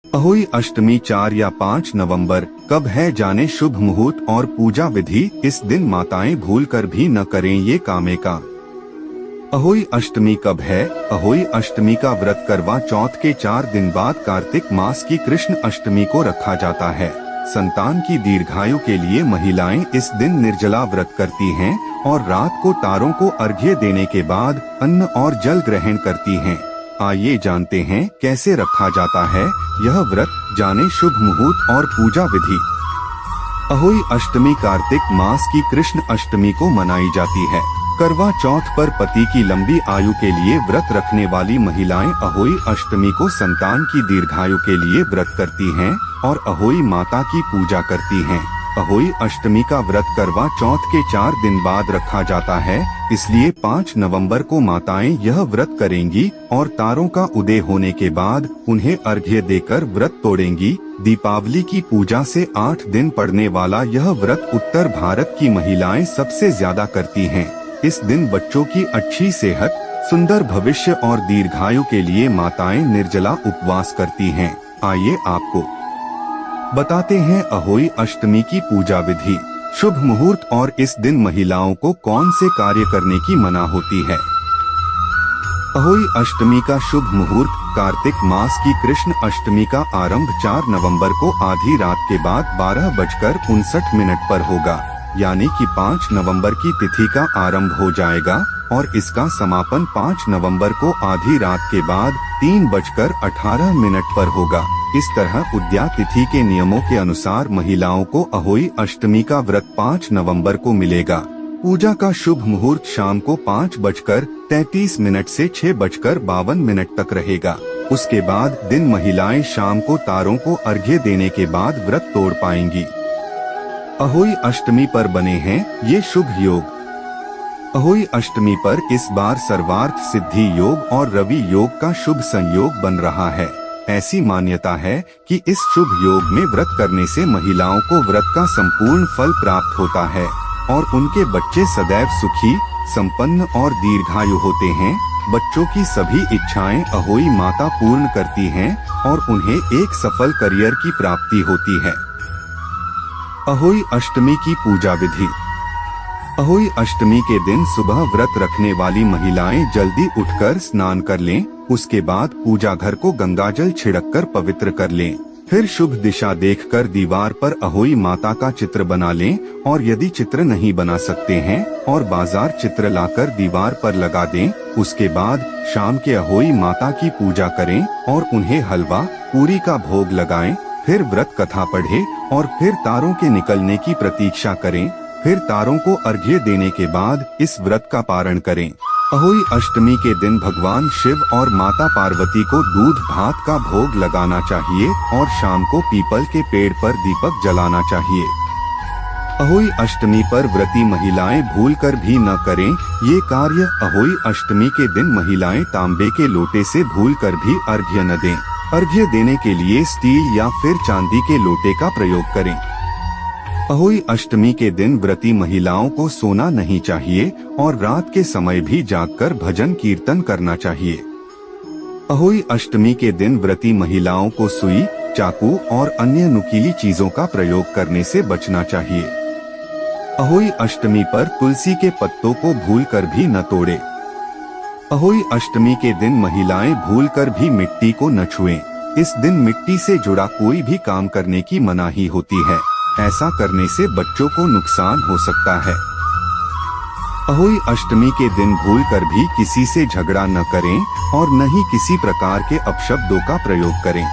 अहोई अष्टमी 4 या 5 नवंबर कब है जाने शुभ मुहूर्त और पूजा विधि। इस दिन माताएं भूलकर भी न करें ये कामे का। अहोई अष्टमी कब है? अहोई अष्टमी का व्रत करवा चौथ के 4 दिन बाद कार्तिक मास की कृष्ण अष्टमी को रखा जाता है। संतान की दीर्घायु के लिए महिलाएं इस दिन निर्जला व्रत करती हैं और रात को तारों को अर्घ्य देने के बाद अन्न और जल ग्रहण करती हैं। आइए जानते हैं कैसे रखा जाता है यह व्रत, जाने शुभ मुहूर्त और पूजा विधि। अहोई अष्टमी कार्तिक मास की कृष्ण अष्टमी को मनाई जाती है। करवा चौथ पर पति की लंबी आयु के लिए व्रत रखने वाली महिलाएं अहोई अष्टमी को संतान की दीर्घायु के लिए व्रत करती हैं और अहोई माता की पूजा करती हैं। अहोई अष्टमी का व्रत करवा चौथ के 4 दिन बाद रखा जाता है, इसलिए 5 नवंबर को माताएं यह व्रत करेंगी और तारों का उदय होने के बाद उन्हें अर्घ्य देकर व्रत तोड़ेंगी। दीपावली की पूजा से 8 दिन पड़ने वाला यह व्रत उत्तर भारत की महिलाएं सबसे ज्यादा करती हैं। इस दिन बच्चों की अच्छी सेहत, सुंदर भविष्य और दीर्घायु के लिए माताएं निर्जला उपवास करती हैं। आइए आपको बताते हैं अहोई अष्टमी की पूजा विधि, शुभ मुहूर्त और इस दिन महिलाओं को कौन से कार्य करने की मना होती है। अहोई अष्टमी का शुभ मुहूर्त कार्तिक मास की कृष्ण अष्टमी का आरंभ 4 नवंबर को आधी रात के बाद 12:59 पर होगा, यानी कि 5 नवंबर की तिथि का आरंभ हो जाएगा और इसका समापन 5 नवंबर को आधी रात के बाद 3:18 पर होगा। इस तरह उद्या तिथि के नियमों के अनुसार महिलाओं को अहोई अष्टमी का व्रत 5 नवंबर को मिलेगा। पूजा का शुभ मुहूर्त शाम को 5:33 से 6:52 तक रहेगा। उसके बाद दिन महिलाएं शाम को तारों को अर्घ्य देने के बाद व्रत तोड़ पाएंगी। अहोई अष्टमी पर बने हैं ये शुभ योग। अहोई अष्टमी पर इस बार सर्वार्थ सिद्धि योग और रवि योग का शुभ संयोग बन रहा है। ऐसी मान्यता है कि इस शुभ योग में व्रत करने से महिलाओं को व्रत का संपूर्ण फल प्राप्त होता है और उनके बच्चे सदैव सुखी, संपन्न और दीर्घायु होते हैं। बच्चों की सभी इच्छाएं अहोई माता पूर्ण करती हैं और उन्हें एक सफल करियर की प्राप्ति होती है। अहोई अष्टमी की पूजा विधि। अहोई अष्टमी के दिन सुबह व्रत रखने वाली महिलाएं जल्दी उठकर स्नान कर लें। उसके बाद पूजा घर को गंगाजल छिड़ककर पवित्र कर लें। फिर शुभ दिशा देखकर दीवार पर अहोई माता का चित्र बना लें और यदि चित्र नहीं बना सकते हैं और बाजार चित्र लाकर दीवार पर लगा दें। उसके बाद शाम के अहोई माता की पूजा करें और उन्हें हलवा पूरी का भोग लगाएं। फिर व्रत कथा पढ़े और फिर तारों के निकलने की प्रतीक्षा करें। फिर तारों को अर्घ्य देने के बाद इस व्रत का पारण करें। अहोई अष्टमी के दिन भगवान शिव और माता पार्वती को दूध भात का भोग लगाना चाहिए और शाम को पीपल के पेड़ पर दीपक जलाना चाहिए। अहोई अष्टमी पर व्रती महिलाएं भूलकर भी न करें ये कार्य। अहोई अष्टमी के दिन महिलाएं तांबे के लोटे से भूलकर भी अर्घ्य न दें। अर्घ्य देने के लिए स्टील या फिर चांदी के लोटे का प्रयोग करें। अहोई अष्टमी के दिन व्रती महिलाओं को सोना नहीं चाहिए और रात के समय भी जागकर भजन कीर्तन करना चाहिए। अहोई अष्टमी के दिन व्रती महिलाओं को सुई, चाकू और अन्य नुकीली चीजों का प्रयोग करने से बचना चाहिए। अहोई अष्टमी पर तुलसी के पत्तों को भूलकर भी न तोड़े। अहोई अष्टमी के दिन महिलाएं भूलकर भी मिट्टी को न छुएं। इस दिन मिट्टी से जुड़ा कोई भी काम करने की मनाही होती है। ऐसा करने से बच्चों को नुकसान हो सकता है। अहोई अष्टमी के दिन भूलकर भी किसी से झगड़ा न करें और न ही किसी प्रकार के अपशब्दों का प्रयोग करें।